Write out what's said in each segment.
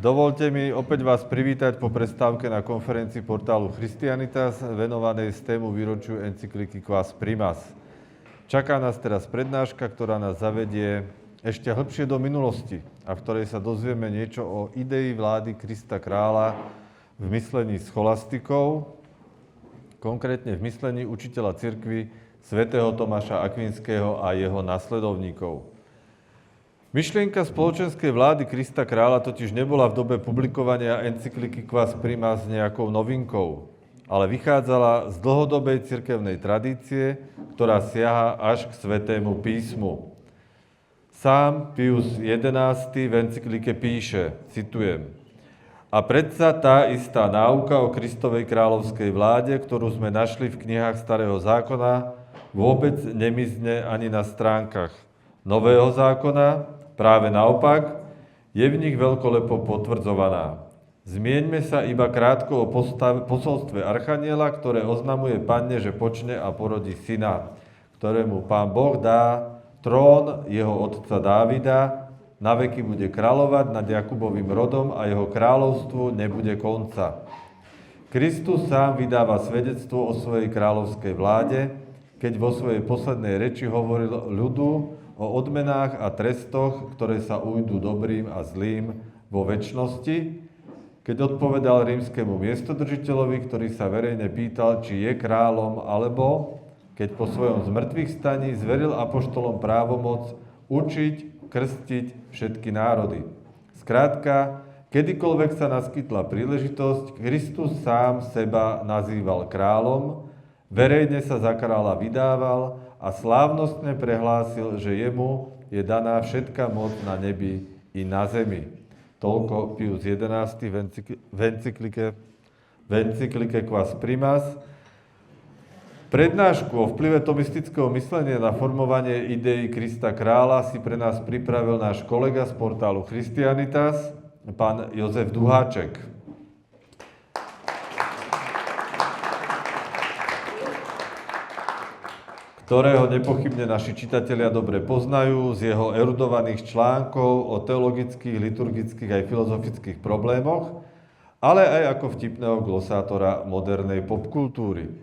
Dovolte mi opäť vás privítať po prestávke na konferencii portálu Christianitas venovanej z tému výročiu encykliky Quas Primas. Čaká nás teraz prednáška, ktorá nás zavedie ešte hlbšie do minulosti a v ktorej sa dozvieme niečo o idei vlády Krista kráľa v myslení scholastikov, konkrétne v myslení učiteľa cirkvi svätého Tomáša Akvinského a jeho nasledovníkov. Myšlienka spoločenskej vlády Krista kráľa totiž nebola v dobe publikovania encykliky Quas Primas nejakou novinkou, ale vychádzala z dlhodobej cirkevnej tradície, ktorá siaha až k Svätému písmu. Sám Pius XI v encyklike píše, citujem: A predsa tá istá náuka o Kristovej kráľovskej vláde, ktorú sme našli v knihách Starého zákona, vôbec nemizne ani na stránkach Nového zákona. Práve naopak, je v nich veľkolepo potvrdzovaná. Zmieňme sa iba krátko o posolstve Archaniela, ktoré oznamuje Panne, že počne a porodí syna, ktorému Pán Boh dá trón jeho otca Dávida, naveky bude kráľovať nad Jakubovým rodom a jeho kráľovstvu nebude konca. Kristus sám vydáva svedectvo o svojej kráľovskej vláde, keď vo svojej poslednej reči hovoril ľudu o odmenách a trestoch, ktoré sa ujdu dobrým a zlým vo večnosti, keď odpovedal rímskemu miestodržiteľovi, ktorý sa verejne pýtal, či je kráľom, alebo keď po svojom zmŕtvychvstaní zveril apoštolom právomoc učiť, krstiť všetky národy. Skrátka, kedykoľvek sa naskytla príležitosť, Kristus sám seba nazýval kráľom, verejne sa za kráľa vydával a slávnostne prehlásil, že jemu je daná všetka moc na nebi i na zemi. Toľko Pius XI v encyklike Quas Primas. Prednášku o vplyve tomistického myslenia na formovanie idei Krista kráľa si pre nás pripravil náš kolega z portálu Christianitas, pán Jozef Duháček, ktorého nepochybne naši čitatelia dobre poznajú z jeho erudovaných článkov o teologických, liturgických aj filozofických problémoch, ale aj ako vtipného glosátora modernej popkultúry.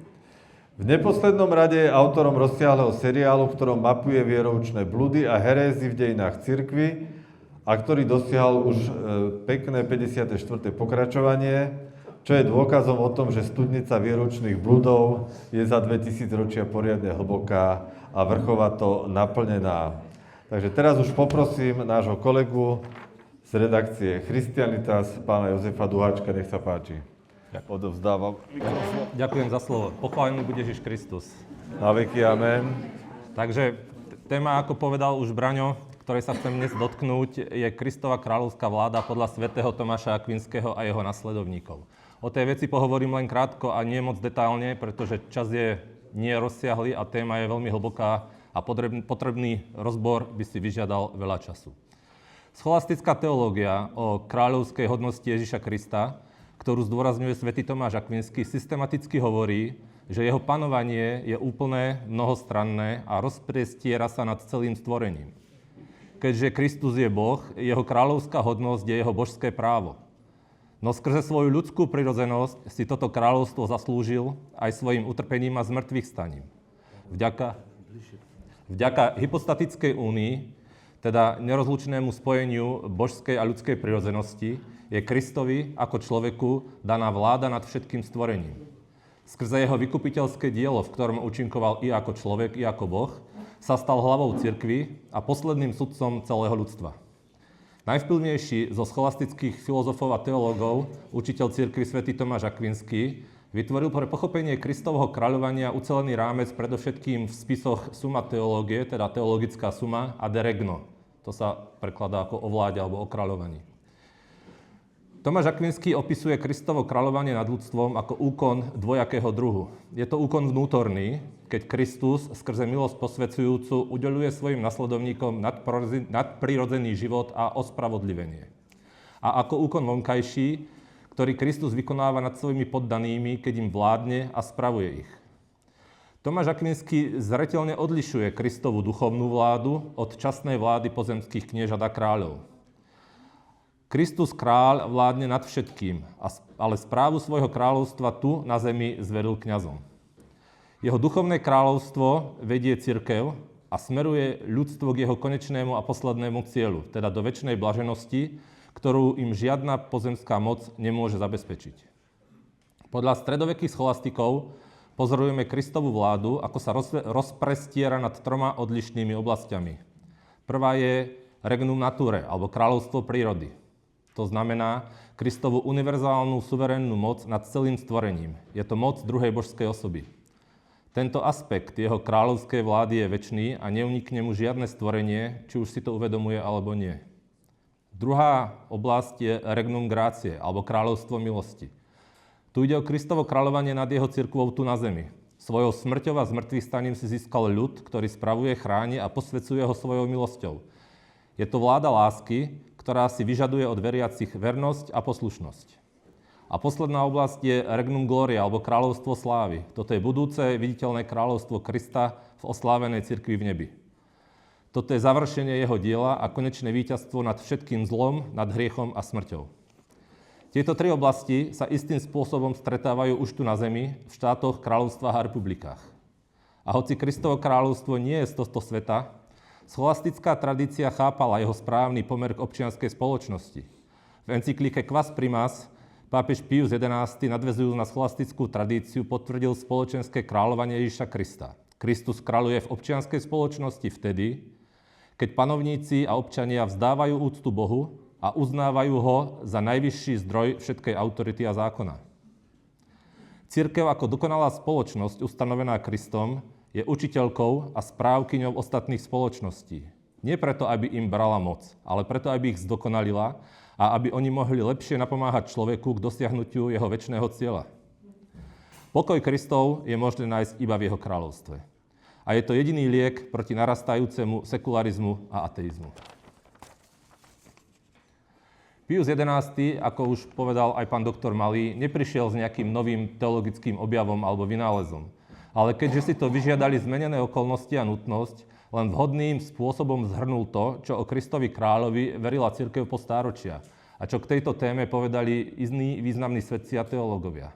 V neposlednom rade je autorom rozsiahleho seriálu, v ktorom mapuje vieroučné bludy a herézy v dejinách cirkvi a ktorý dosiahol už pekné 54. pokračovanie, čo je dôkazom o tom, že studnica vieroučných bludov je za 2000 ročia poriadne hlboká a vrchovato naplnená. Takže teraz už poprosím nášho kolegu z redakcie Christianitas, pána Jozefa Duháčka, nech sa páči. Odovzdávam mikrofón. Ďakujem za slovo. Pochválený bude Ježiš Kristus. Na veky, amen. Takže téma, ako povedal už Braňo, ktorej sa chcem dnes dotknúť, je Kristova kráľovská vláda podľa svätého Tomáša Akvinského a jeho nasledovníkov. O tej veci pohovorím len krátko a nie moc detailne, pretože čas je nie rozsiahly a téma je veľmi hlboká a potrebný rozbor by si vyžiadal veľa času. Scholastická teológia o kráľovskej hodnosti Ježiša Krista, ktorú zdôrazňuje svätý Tomáš Akvinský, systematicky hovorí, že jeho panovanie je úplné, mnohostranné a rozprestiera sa nad celým stvorením. Keďže Kristus je Boh, jeho kráľovská hodnosť je jeho božské právo. No skrze svoju ľudskú prirodzenosť si toto kráľovstvo zaslúžil aj svojim utrpením a zmŕtvychvstaním. Vďaka hypostatickej únii, teda nerozlučnému spojeniu božskej a ľudskej prirodzenosti, je Kristovi ako človeku daná vláda nad všetkým stvorením. Skrze jeho vykupiteľské dielo, v ktorom účinkoval i ako človek, i ako Boh, sa stal hlavou cirkvi a posledným sudcom celého ľudstva. Najvplyvnejší zo scholastických filozofov a teológov, učiteľ cirkvi svätý Tomáš Akvinský, vytvoril pre pochopenie Kristovho kráľovania ucelený rámec predovšetkým v spisoch Summa Theologiae, teda teologická suma, a De Regno. To sa prekladá ako o vláde alebo o kráľovaní. Tomáš Akvinský opisuje Kristovo kráľovanie nad ľudstvom ako úkon dvojakého druhu. Je to úkon vnútorný, keď Kristus skrze milosť posvedzujúcu udeľuje svojim nasledovníkom nadprirodzený život a ospravodlivenie. A ako úkon vonkajší, ktorý Kristus vykonáva nad svojimi poddanými, keď im vládne a spravuje ich. Tomáš Akvinský zreteľne odlišuje Kristovu duchovnú vládu od časnej vlády pozemských kniežat a kráľov. Kristus kráľ vládne nad všetkým, ale správu svojho kráľovstva tu na zemi zveril kňazom. Jeho duchovné kráľovstvo vedie cirkev a smeruje ľudstvo k jeho konečnému a poslednému cieľu, teda do večnej blaženosti, ktorú im žiadna pozemská moc nemôže zabezpečiť. Podľa stredovekých scholastikov pozorujeme Kristovu vládu, ako sa rozprestiera nad 3 odlišnými oblastiami. Prvá je regnum naturae, alebo kráľovstvo prírody. To znamená Kristovu univerzálnu suverénnu moc nad celým stvorením. Je to moc druhej božskej osoby. Tento aspekt jeho kráľovskej vlády je večný a neunikne mu žiadne stvorenie, či už si to uvedomuje alebo nie. Druhá oblasť je regnum gracie, alebo kráľovstvo milosti. Tu ide o Kristovo kráľovanie nad jeho cirkvou tu na zemi. Svojou smrťou a zmŕtvychstaním si získal ľud, ktorý spravuje, chráni a posvedzuje ho svojou milosťou. Je to vláda lásky, ktorá si vyžaduje od veriacich vernosť a poslušnosť. A posledná oblasť je regnum gloria, alebo kráľovstvo slávy. Toto je budúce viditeľné kráľovstvo Krista v oslávenej cirkvi v nebi. Toto je završenie jeho diela a konečné víťazstvo nad všetkým zlom, nad hriechom a smrťou. Tieto 3 oblasti sa istým spôsobom stretávajú už tu na zemi, v štátoch, kráľovstvách a republikách. A hoci Kristovo kráľovstvo nie je z tohto sveta, scholastická tradícia chápala jeho správny pomer k občianskej spoločnosti. V encyklike Quas Primas pápež Pius XI, nadväzujúc na scholastickú tradíciu, potvrdil spoločenské kráľovanie Ježiša Krista. Kristus kráľuje v občianskej spoločnosti vtedy, keď panovníci a občania vzdávajú úctu Bohu a uznávajú ho za najvyšší zdroj všetkej autority a zákona. Cirkev ako dokonalá spoločnosť ustanovená Kristom je učiteľkou a správkyňou ostatných spoločností. Nie preto, aby im brala moc, ale preto, aby ich zdokonalila a aby oni mohli lepšie napomáhať človeku k dosiahnutiu jeho večného cieľa. Pokoj Kristov je možné nájsť iba v jeho kráľovstve. A je to jediný liek proti narastajúcemu sekularizmu a ateizmu. Pius XI, ako už povedal aj pán doktor Malý, neprišiel s nejakým novým teologickým objavom alebo vynálezom. Ale keďže si to vyžiadali zmenené okolnosti a nutnosť, len vhodným spôsobom zhrnul to, čo o Kristovi kráľovi verila cirkev po stáročia a čo k tejto téme povedali iní významní svedci a teológovia.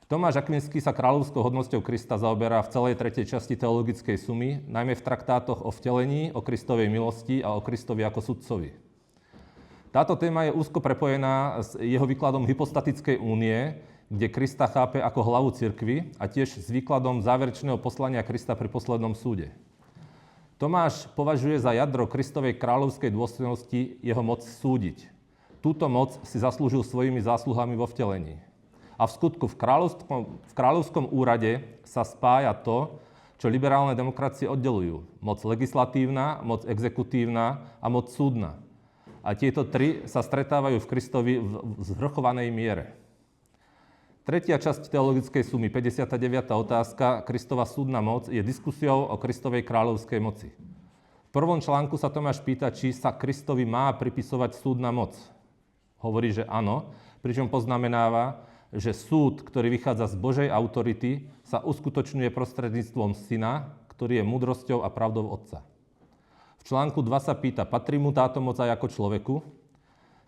Tomáš Akvinský sa kráľovskou hodnosťou Krista zaoberá v celej 3. časti teologickej sumy, najmä v traktátoch o vtelení, o Kristovej milosti a o Kristovi ako sudcovi. Táto téma je úzko prepojená s jeho výkladom hypostatickej únie, kde Krista chápe ako hlavu cirkvi a tiež s výkladom záverečného poslania Krista pri poslednom súde. Tomáš považuje za jadro Kristovej kráľovskej dôstojnosti jeho moc súdiť. Túto moc si zaslúžil svojimi zásluhami vo vtelení. A v skutku v kráľovskom úrade sa spája to, čo liberálne demokracie oddelujú. Moc legislatívna, moc exekutívna a moc súdna. A tieto 3 sa stretávajú v Kristovi v zvrchovanej miere. Tretia časť teologickej sumy, 59. otázka, Kristova súdna moc, je diskusiou o Kristovej kráľovskej moci. V prvom článku sa Tomáš pýta, či sa Kristovi má pripisovať súdna moc. Hovorí, že áno, pričom poznamenáva, že súd, ktorý vychádza z Božej autority, sa uskutočňuje prostredníctvom Syna, ktorý je múdrosťou a pravdou Otca. V článku 2 sa pýta, patrí mu táto moc aj ako človeku?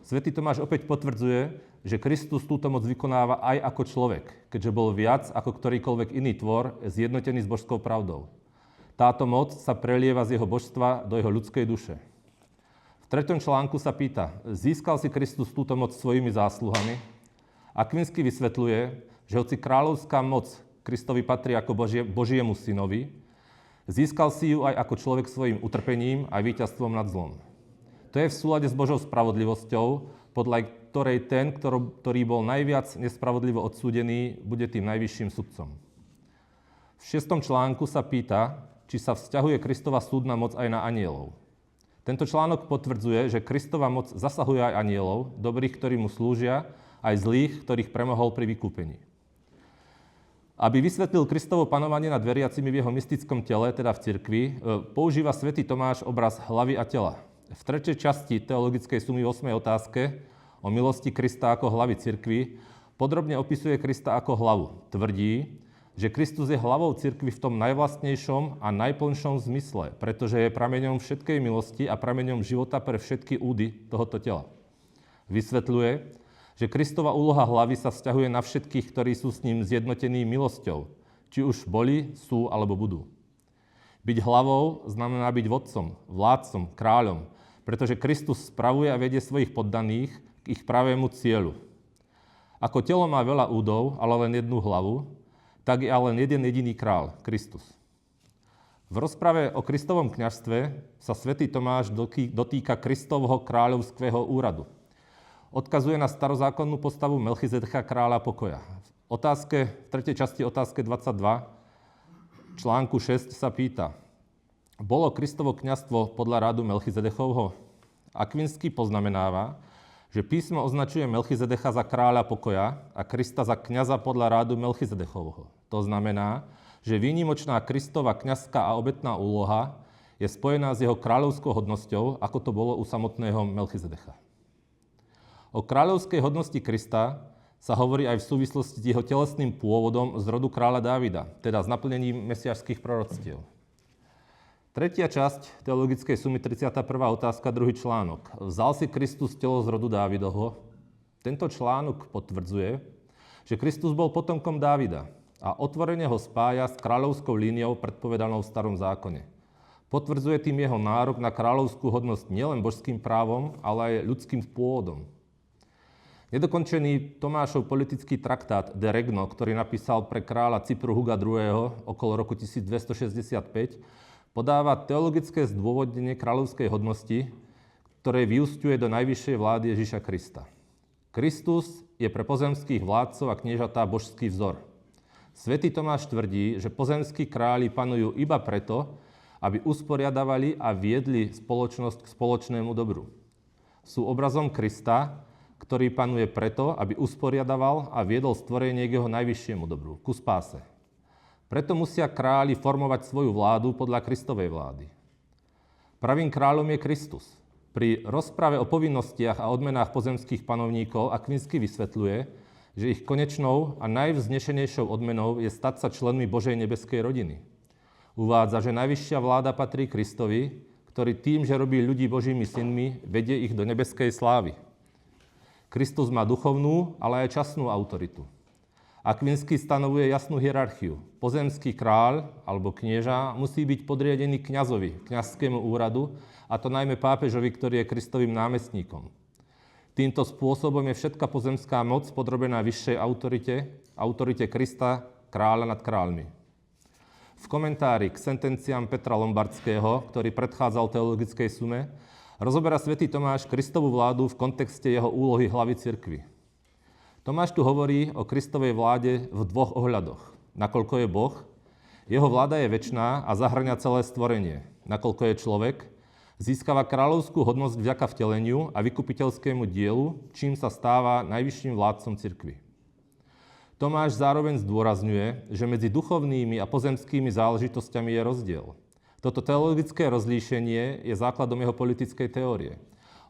Svätý Tomáš opäť potvrdzuje, že Kristus túto moc vykonáva aj ako človek, keďže bol viac ako ktorýkoľvek iný tvor zjednotený s božskou pravdou. Táto moc sa prelieva z jeho božstva do jeho ľudskej duše. V 3. článku sa pýta, získal si Kristus túto moc svojimi zásluhami? Akvinský vysvetľuje, že hoci kráľovská moc Kristovi patrí ako Božiemu synovi, získal si ju aj ako človek svojim utrpením a víťazstvom nad zlom. To je v súlade s Božou spravodlivosťou, podľa ktorej ten, ktorý bol najviac nespravodlivo odsúdený, bude tým najvyšším sudcom. V 6. článku sa pýta, či sa vzťahuje Kristova súdna moc aj na anjelov. Tento článok potvrdzuje, že Kristova moc zasahuje aj anjelov, dobrých, ktorí mu slúžia, aj zlých, ktorých premohol pri vykúpení. Aby vysvetlil Kristovo panovanie nad veriacimi v jeho mystickom tele, teda v cirkvi, používa svätý Tomáš obraz hlavy a tela. V 3. časti teologickej sumy 8. otázke o milosti Krista ako hlavy cirkvi podrobne opisuje Krista ako hlavu. Tvrdí, že Kristus je hlavou cirkvi v tom najvlastnejšom a najplnšom zmysle, pretože je prameňom všetkej milosti a prameňom života pre všetky údy tohoto tela. Vysvetľuje, že Kristova úloha hlavy sa vzťahuje na všetkých, ktorí sú s ním zjednotení milosťou, či už boli, sú alebo budú. Byť hlavou znamená byť vodcom, vládcom, kráľom, pretože Kristus spravuje a vedie svojich poddaných k ich pravému cieľu. Ako telo má veľa údov, ale len jednu hlavu, tak je ale len jeden jediný král, Kristus. V rozprave o Kristovom kňazstve sa svätý Tomáš dotýka Kristovho kráľovského úradu. Odkazuje na starozákonnú postavu Melchizedecha, kráľa pokoja. V 3. časti otázke 22, článku 6 sa pýta: bolo Kristovo kňazstvo podľa rádu Melchizedechovho? Akvinský poznamenáva, že písmo označuje Melchizedecha za kráľa pokoja a Krista za kňaza podľa rádu Melchizedechovho. To znamená, že výnimočná Kristova kňazská a obetná úloha je spojená s jeho kráľovskou hodnosťou, ako to bolo u samotného Melchizedecha. O kráľovskej hodnosti Krista sa hovorí aj v súvislosti s jeho telesným pôvodom z rodu kráľa Dávida, teda s naplnením mesiášskych proroctiev. Tretia časť teologickej sumy, 31. otázka, 2. článok. Vzal si Kristus telo z rodu Dávidovho? Tento článok potvrdzuje, že Kristus bol potomkom Dávida a otvorene ho spája s kráľovskou líniou predpovedanou v Starom zákone. Potvrdzuje tým jeho nárok na kráľovskú hodnosť nielen božským právom, ale aj ľudským pôvodom. Nedokončený Tomášov politický traktát De Regno, ktorý napísal pre kráľa Cypru Huga II. Okolo roku 1265, podáva teologické zdôvodnenie kráľovskej hodnosti, ktoré vyúsťuje do najvyššej vlády Ježiša Krista. Kristus je pre pozemských vládcov a kniežatá božský vzor. Svätý Tomáš tvrdí, že pozemskí králi panujú iba preto, aby usporiadavali a viedli spoločnosť k spoločnému dobru. Sú obrazom Krista, ktorý panuje preto, aby usporiadaval a viedol stvorenie k jeho najvyššiemu dobru, ku spáse. Preto musia králi formovať svoju vládu podľa Kristovej vlády. Pravým kráľom je Kristus. Pri rozprave o povinnostiach a odmenách pozemských panovníkov Akvinsky vysvetľuje, že ich konečnou a najvznešenejšou odmenou je stať sa členmi Božej nebeskej rodiny. Uvádza, že najvyššia vláda patrí Kristovi, ktorý tým, že robí ľudí Božími synmi, vedie ich do nebeskej slávy. Kristus má duchovnú, ale aj časnú autoritu. Akvinsky stanovuje jasnú hierarchiu. Pozemský kráľ alebo knieža musí byť podriadený kňazovi, kňazskému úradu, a to najmä pápežovi, ktorý je Kristovým námestníkom. Týmto spôsobom je všetka pozemská moc podrobená vyššej autorite Krista, kráľa nad kráľmi. V komentári k sentenciám Petra Lombardského, ktorý predchádzal teologickej sume, rozoberá svätý Tomáš Kristovú vládu v kontexte jeho úlohy hlavy cirkvi. Tomáš tu hovorí o Kristovej vláde v dvoch ohľadoch. Nakoľko je Boh, jeho vláda je večná a zahŕňa celé stvorenie. Nakoľko je človek, získava kráľovskú hodnosť vďaka vteleniu a vykupiteľskému dielu, čím sa stáva najvyšším vládcom cirkvi. Tomáš zároveň zdôrazňuje, že medzi duchovnými a pozemskými záležitosťami je rozdiel. Toto teologické rozlíšenie je základom jeho politickej teórie.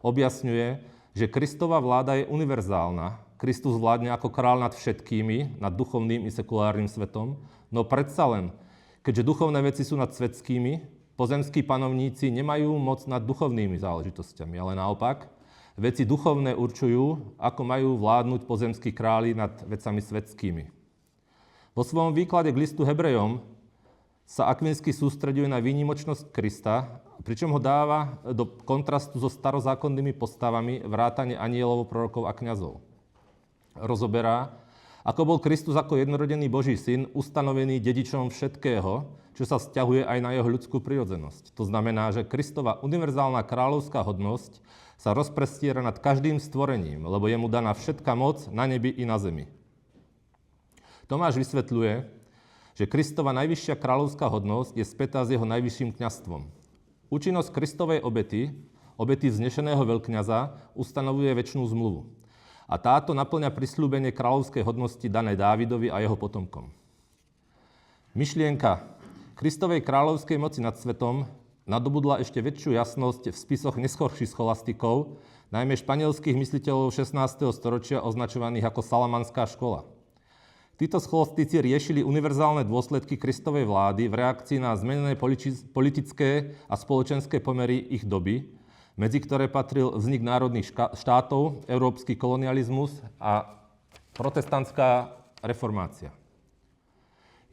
Objasňuje, že Kristova vláda je univerzálna. Kristus vládne ako kráľ nad všetkými, nad duchovným i sekulárnym svetom, no predsa len, keďže duchovné veci sú nad svetskými, pozemskí panovníci nemajú moc nad duchovnými záležitosťami, ale naopak, veci duchovné určujú, ako majú vládnuť pozemskí králi nad vecami svetskými. Vo svojom výklade k listu Hebrejom sa Akvinsky sústreďuje na výnimočnosť Krista, pričom ho dáva do kontrastu so starozákonnými postavami vrátane anielov, prorokov a kňazov. Rozoberá, ako bol Kristus ako jednorodený Boží syn ustanovený dedičom všetkého, čo sa vzťahuje aj na jeho ľudskú prirodzenosť. To znamená, že Kristova univerzálna kráľovská hodnosť sa rozprestiera nad každým stvorením, lebo je mu daná všetka moc na nebi i na zemi. Tomáš vysvetľuje, že Kristova najvyššia kráľovská hodnosť je spätá s jeho najvyšším kňazstvom. Účinnosť Kristovej obety vznešeného veľkňaza, ustanovuje večnú zmluvu. A táto naplňa prisľúbenie kráľovskej hodnosti dané Dávidovi a jeho potomkom. Myšlienka Kristovej kráľovskej moci nad svetom nadobudla ešte väčšiu jasnosť v spisoch neskorších scholastikov, najmä španielských mysliteľov 16. storočia označovaných ako Salamanská škola. Títo scholastici riešili univerzálne dôsledky Kristovej vlády v reakcii na zmenené politické a spoločenské pomery ich doby, medzi ktoré patril vznik národných štátov, európsky kolonializmus a protestantská reformácia.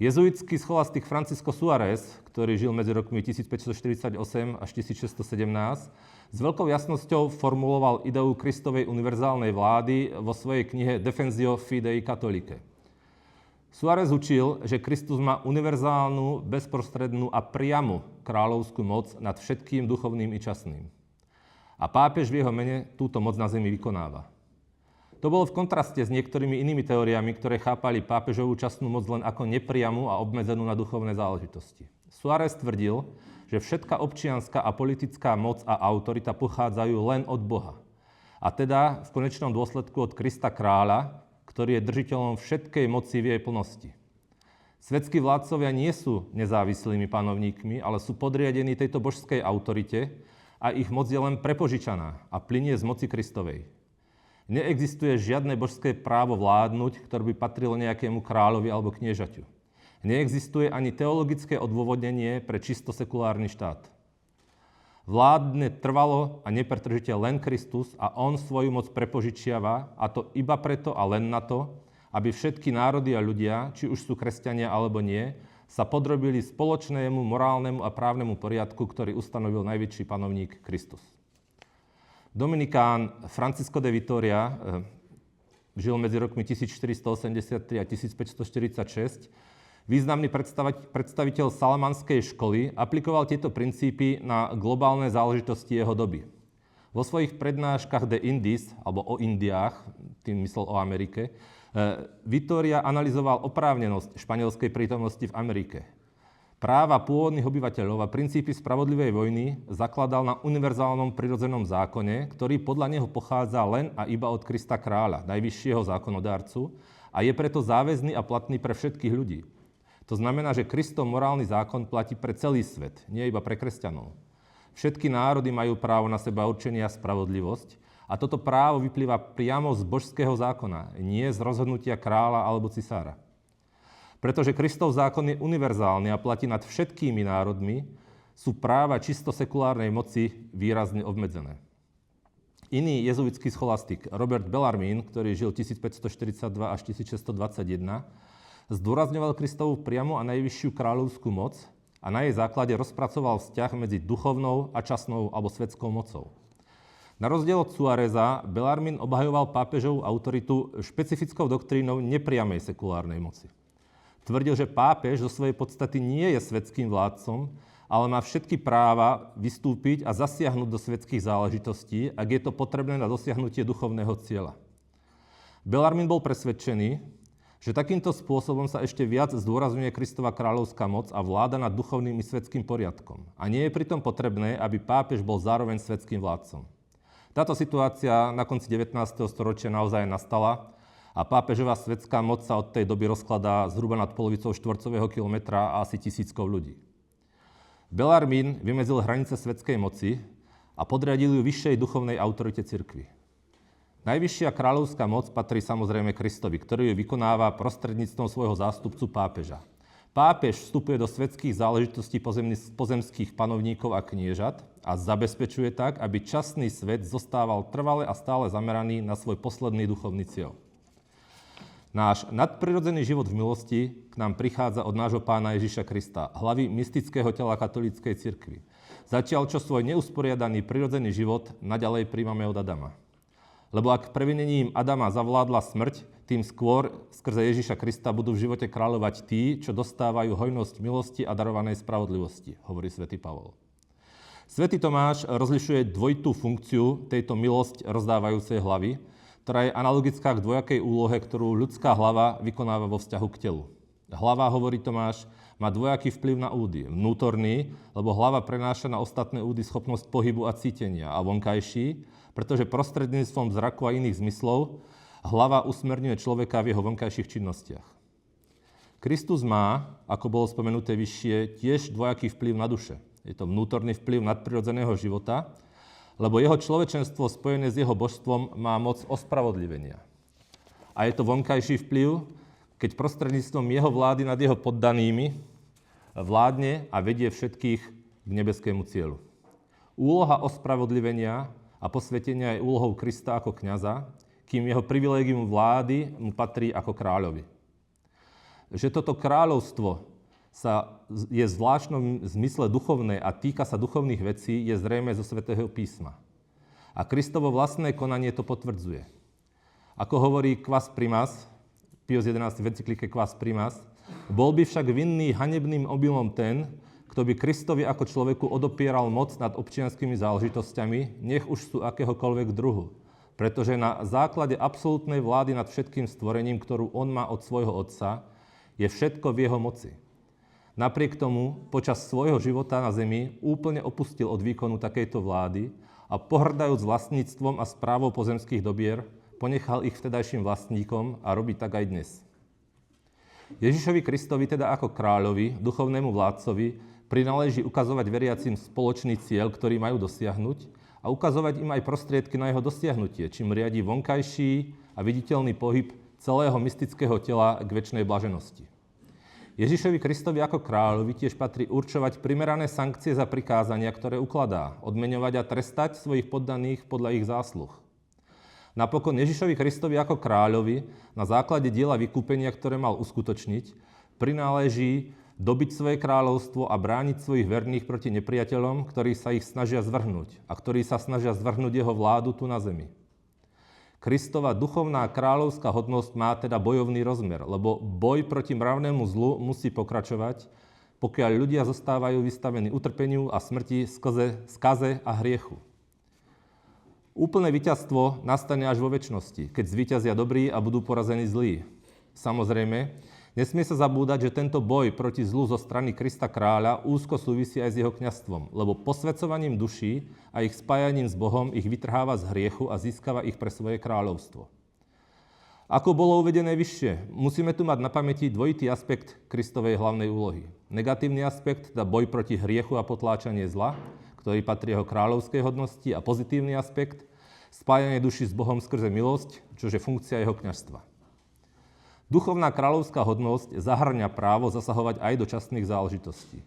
Jezuitský scholastik Francisco Suárez, ktorý žil medzi rokmi 1548 až 1617, s veľkou jasnosťou formuloval ideu Kristovej univerzálnej vlády vo svojej knihe Defensio Fidei Catholicae. Suárez učil, že Kristus má univerzálnu, bezprostrednú a priamu kráľovskú moc nad všetkým duchovným i časným. A pápež v jeho mene túto moc na zemi vykonáva. To bolo v kontraste s niektorými inými teóriami, ktoré chápali pápežovú časnú moc len ako nepriamu a obmedzenú na duchovné záležitosti. Suárez tvrdil, že všetká občianska a politická moc a autorita pochádzajú len od Boha. A teda v konečnom dôsledku od Krista kráľa, ktorý je držiteľom všetkej moci v jej plnosti. Svetskí vládcovia nie sú nezávislými panovníkmi, ale sú podriadení tejto božskej autorite a ich moc je len prepožičaná a plynie z moci Kristovej. Neexistuje žiadne božské právo vládnuť, ktoré by patrilo nejakému kráľovi alebo kniežaťu. Neexistuje ani teologické odôvodnenie pre čisto sekulárny štát. Vládne trvalo a nepretržite len Kristus a on svoju moc prepožičiava, a to iba preto a len na to, aby všetky národy a ľudia, či už sú kresťania alebo nie, sa podrobili spoločnému morálnemu a právnemu poriadku, ktorý ustanovil najväčší panovník Kristus. Dominikán Francisco de Vitoria žil medzi rokmi 1483 a 1546. Významný predstaviteľ salamanskej školy aplikoval tieto princípy na globálne záležitosti jeho doby. Vo svojich prednáškach De Indis, alebo o Indiách, tým myslel o Amerike, Vitoria analyzoval oprávnenosť španielskej prítomnosti v Amerike. Práva pôvodných obyvateľov a princípy spravodlivej vojny zakladal na univerzálnom prirodzenom zákone, ktorý podľa neho pochádza len a iba od Krista kráľa, najvyššieho zákonodárcu, a je preto záväzný a platný pre všetkých ľudí. To znamená, že Kristov morálny zákon platí pre celý svet, nie iba pre kresťanov. Všetky národy majú právo na seba určenie a spravodlivosť a toto právo vyplýva priamo z božského zákona, nie z rozhodnutia kráľa alebo cisára. Pretože Kristov zákon je univerzálny a platí nad všetkými národmi, sú práva čisto sekulárnej moci výrazne obmedzené. Iný jezuitský scholastik Robert Bellarmine, ktorý žil 1542 až 1621, zdôrazňoval Kristovu priamu a najvyššiu kráľovskú moc a na jej základe rozpracoval vzťah medzi duchovnou a časnou alebo svetskou mocou. Na rozdiel od Suáreza, Bellarmine obhajoval pápežovú autoritu špecifickou doktrínou nepriamej sekulárnej moci. Tvrdil, že pápež zo svojej podstaty nie je svetským vládcom, ale má všetky práva vystúpiť a zasiahnuť do svetských záležitostí, ak je to potrebné na dosiahnutie duchovného cieľa. Bellarmine bol presvedčený, že takýmto spôsobom sa ešte viac zdôrazňuje Kristova kráľovská moc a vláda nad duchovným i svetským poriadkom. A nie je pritom potrebné, aby pápež bol zároveň svetským vládcom. Táto situácia na konci 19. storočia naozaj nastala a pápežová svetská moc sa od tej doby rozkladá zhruba nad polovicou štvorcového kilometra a asi tisíckou ľudí. Bellarmine vymedzil hranice svetskej moci a podriadil ju vyššej duchovnej autorite cirkvi. Najvyššia kráľovská moc patrí samozrejme Kristovi, ktorý ju vykonáva prostredníctvom svojho zástupcu pápeža. Pápež vstupuje do svetských záležitostí pozemských panovníkov a kniežat a zabezpečuje tak, aby časný svet zostával trvale a stále zameraný na svoj posledný duchovný cieľ. Náš nadprirodzený život v milosti k nám prichádza od nášho Pána Ježiša Krista, hlavy mystického tela katolíckej cirkvi. Zatiaľ, čo svoj neusporiadaný prirodzený život naďalej príjmame od Adama. Lebo ak previnením Adama zavládla smrť, tým skôr skrze Ježiša Krista budú v živote kráľovať tí, čo dostávajú hojnosť milosti a darovanej spravodlivosti, hovorí svätý Pavol. Svätý Tomáš rozlišuje dvojitú funkciu tejto milosť rozdávajúcej hlavy, ktorá je analogická k dvojakej úlohe, ktorú ľudská hlava vykonáva vo vzťahu k telu. Hlava, hovorí Tomáš, má dvojaký vplyv na údy. Vnútorný, lebo hlava prenáša na ostatné údy schopnosť pohybu a cítenia, a vonkajší, pretože prostredníctvom zraku a iných zmyslov hlava usmerňuje človeka v jeho vonkajších činnostiach. Kristus má, ako bolo spomenuté vyššie, tiež dvojaký vplyv na duše. Je to vnútorný vplyv nadprirodzeného života, lebo jeho človečenstvo spojené s jeho božstvom má moc ospravodlivenia. A je to vonkajší vplyv, keď prostredníctvom jeho vlády nad jeho poddanými vládne a vedie všetkých k nebeskému cieľu. Úloha ospravodlivenia a posvetenia je úlohou Krista ako kňaza, kým jeho privilégium vlády mu patrí ako kráľovi. Že toto kráľovstvo je v zvláštnom zmysle duchovné a týka sa duchovných vecí, je zrejmé zo Svätého písma. A Kristovo vlastné konanie to potvrdzuje. Ako hovorí Quas Primas, Pius XI v encyklike Quas Primas, bol by však vinný hanebným omylom ten, kto by Kristovi ako človeku odopieral moc nad občianskými záležitosťami, nech už sú akéhokoľvek druhu. Pretože na základe absolútnej vlády nad všetkým stvorením, ktorú on má od svojho otca, je všetko v jeho moci. Napriek tomu, počas svojho života na zemi úplne opustil od výkonu takejto vlády a pohrdajúc vlastníctvom a správou pozemských dobier, ponechal ich vtedajším vlastníkom a robí tak aj dnes. Ježišovi Kristovi teda ako kráľovi, duchovnému vládcovi, prináleží ukazovať veriacim spoločný cieľ, ktorý majú dosiahnuť a ukazovať im aj prostriedky na jeho dosiahnutie, čím riadi vonkajší a viditeľný pohyb celého mystického tela k večnej blaženosti. Ježišovi Kristovi ako kráľovi tiež patrí určovať primerané sankcie za prikázania, ktoré ukladá, odmeňovať a trestať svojich poddaných podľa ich zásluh. Napokon Ježišovi Kristovi ako kráľovi na základe diela vykúpenia, ktoré mal uskutočniť, prináleží dobiť svoje kráľovstvo a brániť svojich verných proti nepriateľom, ktorí sa ich snažia zvrhnúť a ktorí sa snažia zvrhnúť jeho vládu tu na zemi. Kristova duchovná kráľovská hodnosť má teda bojovný rozmer, lebo boj proti mravnému zlu musí pokračovať, pokiaľ ľudia zostávajú vystavení utrpeniu a smrti, skaze a hriechu. Úplné víťazstvo nastane až vo večnosti, keď zvíťazia dobrí a budú porazení zlí. Samozrejme, nesmie sa zabúdať, že tento boj proti zlu zo strany Krista kráľa úzko súvisí aj s jeho kňazstvom, lebo posväcovaním duší a ich spájaním s Bohom ich vytrháva z hriechu a získava ich pre svoje kráľovstvo. Ako bolo uvedené vyššie, musíme tu mať na pamäti dvojitý aspekt Kristovej hlavnej úlohy. Negatívny aspekt, teda boj proti hriechu a potláčanie zla, ktorý patrí jeho kráľovskej hodnosti, a pozitívny aspekt, spájanie duši s Bohom skrze milosť, čo je funkcia jeho kňazstva. Duchovná kráľovská hodnosť zahŕňa právo zasahovať aj do častných záležitostí.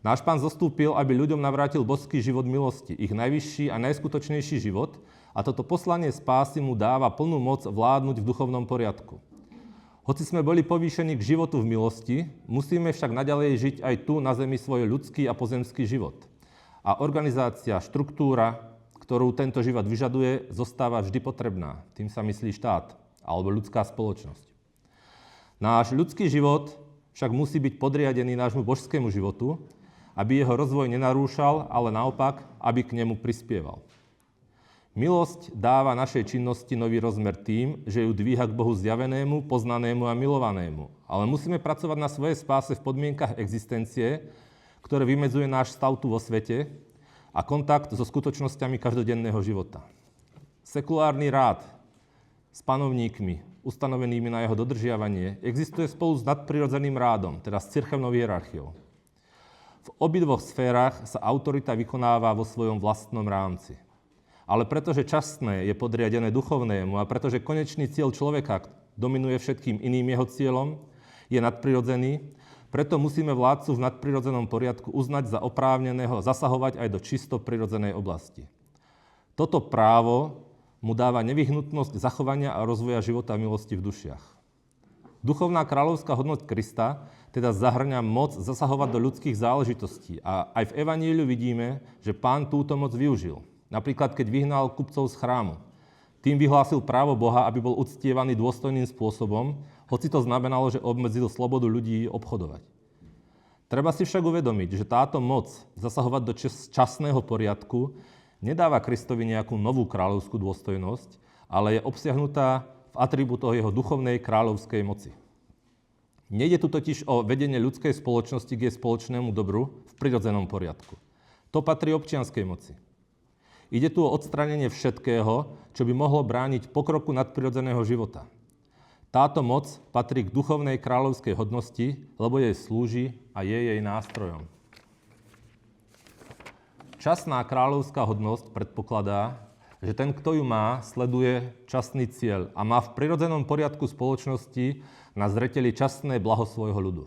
Náš Pán zostúpil, aby ľuďom navrátil božský život milosti, ich najvyšší a najskutočnejší život, a toto poslanie spásy mu dáva plnú moc vládnuť v duchovnom poriadku. Hoci sme boli povýšení k životu v milosti, musíme však naďalej žiť aj tu na zemi svoj ľudský a pozemský život. A organizácia, štruktúra, ktorú tento život vyžaduje, zostáva vždy potrebná. Tým sa myslí štát alebo ľudská spoločnosť. Náš ľudský život však musí byť podriadený nášmu božskému životu, aby jeho rozvoj nenarúšal, ale naopak, aby k nemu prispieval. Milosť dáva našej činnosti nový rozmer tým, že ju dvíha k Bohu zjavenému, poznanému a milovanému. Ale musíme pracovať na svojej spáse v podmienkach existencie, ktoré vymedzuje náš stav tu vo svete a kontakt so skutočnosťami každodenného života. Sekulárny rád s panovníkmi, ustanovenými na jeho dodržiavanie, existuje spolu s nadprirodzeným rádom, teda s cirkevnou hierarchiou. V obidvoch sférach sa autorita vykonáva vo svojom vlastnom rámci. Ale pretože častné je podriadené duchovnému a pretože konečný cieľ človeka dominuje všetkým iným jeho cieľom, je nadprirodzený, preto musíme vládcu v nadprirodzenom poriadku uznať za oprávneného zasahovať aj do čisto prirodzenej oblasti. Toto právo mu dáva nevyhnutnosť zachovania a rozvoja života milosti v dušiach. Duchovná kráľovská hodnosť Krista teda zahŕňa moc zasahovať do ľudských záležitostí a aj v Evaníliu vidíme, že Pán túto moc využil. Napríklad, keď vyhnal kupcov z chrámu. Tým vyhlásil právo Boha, aby bol uctievaný dôstojným spôsobom, hoci to znamenalo, že obmedzil slobodu ľudí obchodovať. Treba si však uvedomiť, že táto moc zasahovať do časného poriadku nedáva Kristovi nejakú novú kráľovskú dôstojnosť, ale je obsiahnutá v atribútoch jeho duchovnej kráľovskej moci. Nejde tu totiž o vedenie ľudskej spoločnosti k jej spoločnému dobru v prirodzenom poriadku. To patrí občianskej moci. Ide tu o odstránenie všetkého, čo by mohlo brániť pokroku nadprirodzeného života. Táto moc patrí k duchovnej kráľovskej hodnosti, lebo jej slúži a je jej nástrojom. Časná kráľovská hodnosť predpokladá, že ten, kto ju má, sleduje časný cieľ a má v prirodzenom poriadku spoločnosti na zreteli časné blaho svojho ľudu.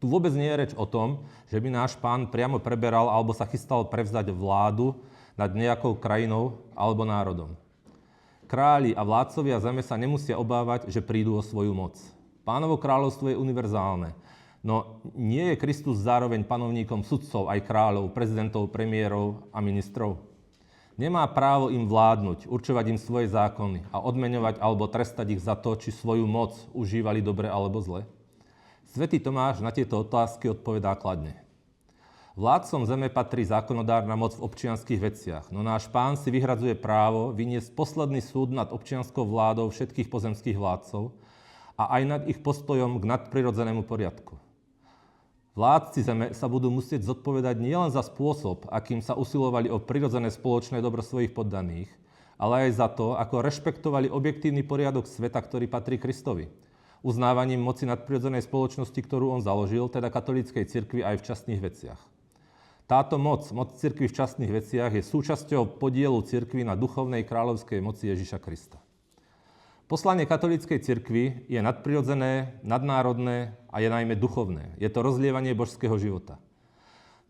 Tu vôbec nie je reč o tom, že by náš Pán priamo preberal alebo sa chystal prevzať vládu nad nejakou krajinou alebo národom. Králi a vládcovia zeme sa nemusia obávať, že prídu o svoju moc. Pánovo kráľovstvo je univerzálne, no nie je Kristus zároveň panovníkom sudcov, aj kráľov, prezidentov, premiérov a ministrov? Nemá právo im vládnuť, určovať im svoje zákony a odmeňovať alebo trestať ich za to, či svoju moc užívali dobre alebo zle? Svätý Tomáš na tieto otázky odpovedá kladne. Vládcom zeme patrí zákonodárna moc v občianskych veciach, no náš Pán si vyhradzuje právo vyniesť posledný súd nad občianskou vládou všetkých pozemských vládcov a aj nad ich postojom k nadprirodzenému poriadku. Vládci zeme sa budú musieť zodpovedať nielen za spôsob, akým sa usilovali o prirodzené spoločné dobro svojich poddaných, ale aj za to, ako rešpektovali objektívny poriadok sveta, ktorý patrí Kristovi, uznávaním moci nadprirodzenej spoločnosti, ktorú on založil, teda katolíckej cirkvi aj v častných veciach. Táto moc cirkvi v častných veciach je súčasťou podielu cirkvi na duchovnej kráľovskej moci Ježiša Krista. Poslanie katolíckej cirkvi je nadprirodzené, nadnárodné a je najmä duchovné. Je to rozlievanie božského života.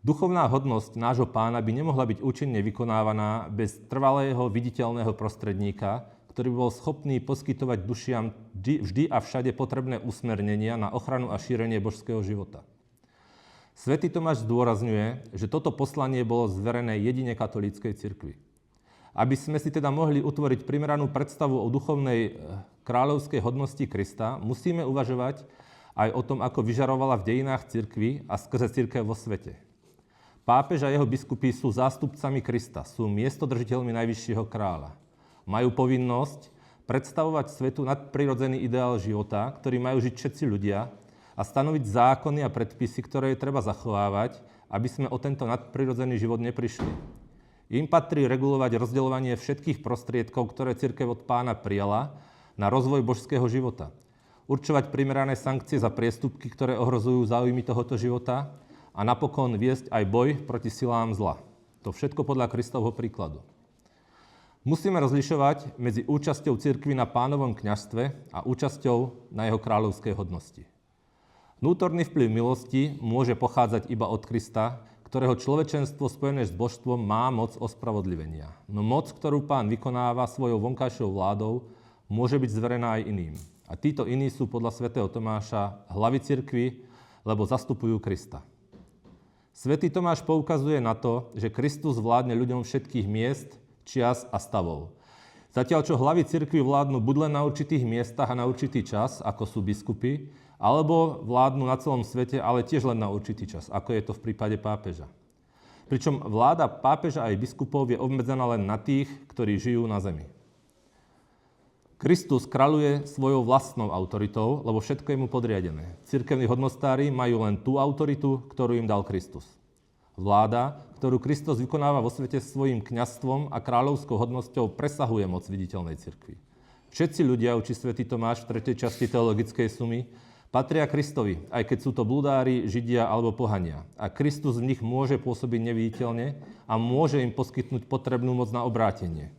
Duchovná hodnosť nášho Pána by nemohla byť účinne vykonávaná bez trvalého viditeľného prostredníka, ktorý by bol schopný poskytovať dušiam vždy a všade potrebné usmernenia na ochranu a šírenie božského života. Svätý Tomáš zdôrazňuje, že toto poslanie bolo zverené jedine katolíckej cirkvi. Aby sme si teda mohli utvoriť primeranú predstavu o duchovnej kráľovskej hodnosti Krista, musíme uvažovať aj o tom, ako vyžarovala v dejinách cirkvi a skrze cirkev vo svete. Pápež a jeho biskupy sú zástupcami Krista, sú miestodržiteľmi najvyššieho kráľa. Majú povinnosť predstavovať svetu nadprirodzený ideál života, ktorý majú žiť všetci ľudia a stanoviť zákony a predpisy, ktoré je treba zachovávať, aby sme o tento nadprirodzený život neprišli. Im patrí regulovať rozdeľovanie všetkých prostriedkov, ktoré cirkev od Pána prijala na rozvoj božského života. Určovať primerané sankcie za priestupky, ktoré ohrozujú záujmy tohoto života a napokon viesť aj boj proti silám zla. To všetko podľa Kristovho príkladu. Musíme rozlišovať medzi účasťou cirkvi na Pánovom kňazstve a účasťou na jeho kráľovskej hodnosti. Vnútorný vplyv milosti môže pochádzať iba od Krista, ktorého človečenstvo spojené s božstvom má moc ospravodlivenia. No moc, ktorú Pán vykonáva svojou vonkajšou vládou, môže byť zverená aj iným. A títo iní sú podľa svätého Tomáša hlavy cirkvi, lebo zastupujú Krista. Svätý Tomáš poukazuje na to, že Kristus vládne ľuďom všetkých miest, čias a stavov. Zatiaľ, čo hlavy cirkvi vládnu buď len na určitých miestach a na určitý čas, ako sú biskupy, alebo vládnu na celom svete, ale tiež len na určitý čas, ako je to v prípade pápeža. Pričom vláda pápeža aj biskupov je obmedzená len na tých, ktorí žijú na zemi. Kristus kráľuje svojou vlastnou autoritou, lebo všetko je mu podriadené. Cirkevní hodnostári majú len tú autoritu, ktorú im dal Kristus. Vláda, ktorú Kristus vykonáva vo svete svojím kňazstvom a kráľovskou hodnosťou, presahuje moc viditeľnej cirkvi. Všetci ľudia, učí svätý Tomáš v 3. časti teologickej sumy, patria Kristovi, aj keď sú to bludári, Židia alebo pohania. A Kristus v nich môže pôsobiť neviditeľne a môže im poskytnúť potrebnú moc na obrátenie.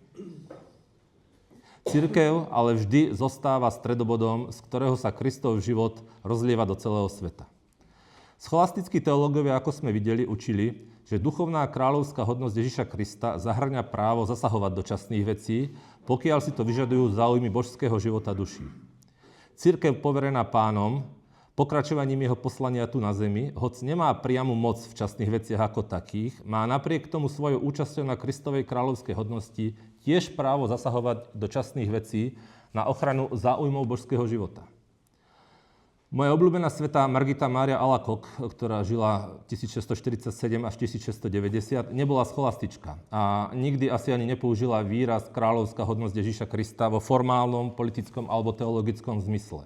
Cirkev ale vždy zostáva stredobodom, z ktorého sa Kristov život rozlieva do celého sveta. Scholastickí teológovia, ako sme videli, učili, že duchovná kráľovská hodnosť Ježiša Krista zahŕňa právo zasahovať do častných vecí, pokiaľ si to vyžadujú záujmy božského života duší. Cirkev poverená Pánom, pokračovaním jeho poslania tu na zemi, hoc nemá priamu moc v častných veciach ako takých, má napriek tomu svojou účasťou na Kristovej kráľovskej hodnosti tiež právo zasahovať do častných vecí na ochranu záujmov božského života. Moja obľúbená svätá Margita Mária Alacoque, ktorá žila 1647 až 1690, nebola scholastička a nikdy asi ani nepoužila výraz kráľovská hodnosť Ježiša Krista vo formálnom, politickom alebo teologickom zmysle.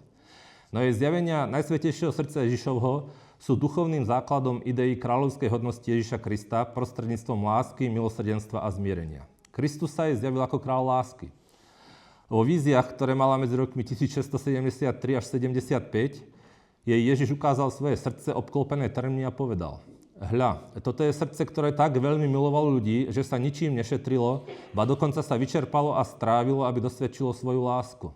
No jej zjavenia Najsvätejšieho srdca Ježišovho sú duchovným základom idei kráľovskej hodnosti Ježiša Krista prostredníctvom lásky, milosrdenstva a zmierenia. Kristus sa jej zjavil ako kráľ lásky. Vo víziách, ktoré mala medzi rokmi 1673 až 75, jej Ježiš ukázal svoje srdce obklopené trňmi a povedal: Hľa, toto je srdce, ktoré tak veľmi milovalo ľudí, že sa ničím nešetrilo, ba dokonca sa vyčerpalo a strávilo, aby dosvedčilo svoju lásku.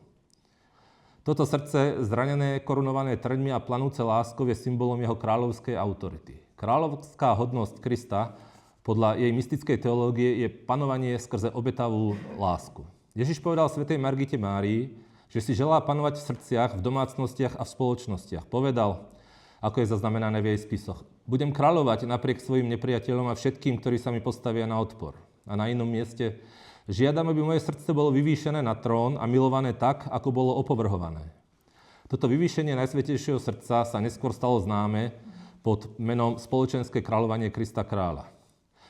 Toto srdce, zranené, korunované trňmi a planúce láskou, je symbolom jeho kráľovskej autority. Kráľovská hodnosť Krista podľa jej mystickej teológie je panovanie skrze obetavú lásku. Ježiš povedal svätej Margite Márii, že si želá panovať v srdciach, v domácnostiach a v spoločnostiach. Povedal, ako je zaznamenané v jej spisoch: budem kráľovať napriek svojim nepriateľom a všetkým, ktorí sa mi postavia na odpor. A na inom mieste: žiadam, aby moje srdce bolo vyvýšené na trón a milované tak, ako bolo opovrhované. Toto vyvýšenie Najsvätejšieho srdca sa neskôr stalo známe pod menom spoločenské kráľovanie Krista kráľa.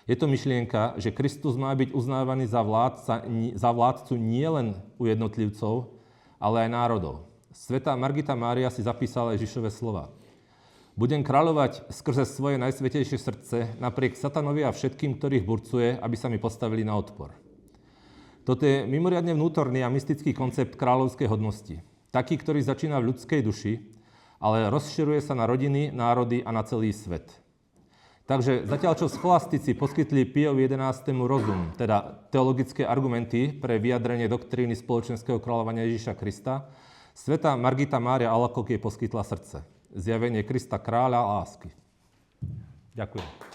Je to myšlienka, že Kristus má byť uznávaný za vládcu nielen u jednotlivcov, ale aj národov. Svätá Margita Mária si zapísala Ježišove slova: budem kráľovať skrze svoje najsvätejšie srdce napriek satanovi a všetkým, ktorých burcuje, aby sa mi postavili na odpor. Toto je mimoriadne vnútorný a mystický koncept kráľovskej hodnosti. Taký, ktorý začína v ľudskej duši, ale rozširuje sa na rodiny, národy a na celý svet. Takže zatiaľ, čo scholastici poskytli Piovi XI. Rozum, teda teologické argumenty pre vyjadrenie doktríny spoločenského kráľovania Ježiša Krista, svätá Margita Mária Alacoque jej poskytla srdce. Zjavenie Krista kráľa a lásky. Ďakujem.